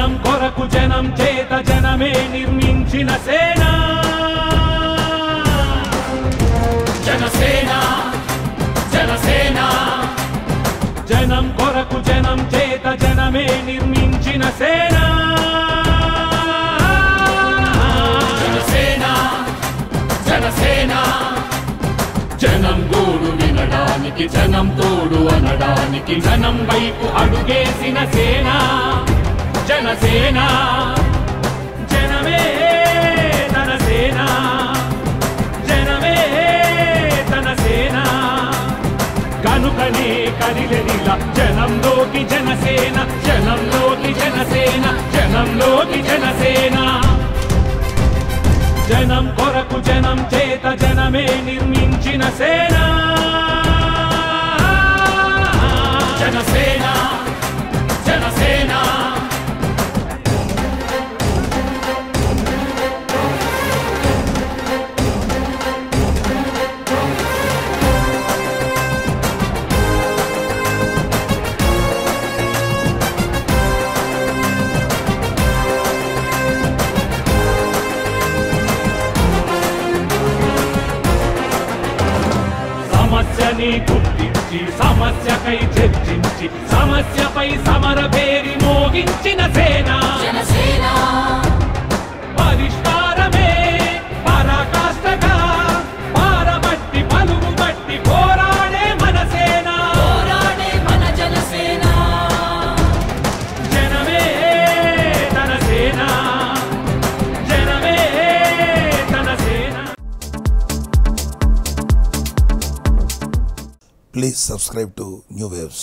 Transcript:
జనం కొరకు జనం చేత జనమే నిర్మించిన సేన జనసేన జనసేన జనం కొరకు జనం చేత జనమే నిర్మించిన సేన జనసేన జనసేన జనం గోడు వినడానికి జనం తోడు అనడానికి జనం వైపు అడుగేసిన సేన జనసేన జనమే తన సేన జనమే తన సేన కనుకనే కదిలెదిలా జనంలోకి జనసేన జనంలోకి జనసేన జనంలోకి జనసేన జనం కొరకు జనం చేత జనమే నిర్మించిన సేన జనసేన జనసేన సమస్యని గుర్తించి సమస్యకై చర్చించి సమస్యపై సమర పేరి మోగించిన సేన జనసేన పరిష్కారమే పరాకాష్ఠగా పారబట్టి పలుగు బట్టి పోరాడే మన సేన పోరాడే మన జనసేన జనమే తన సేన జనమే తన సేన. Please subscribe to New Waves.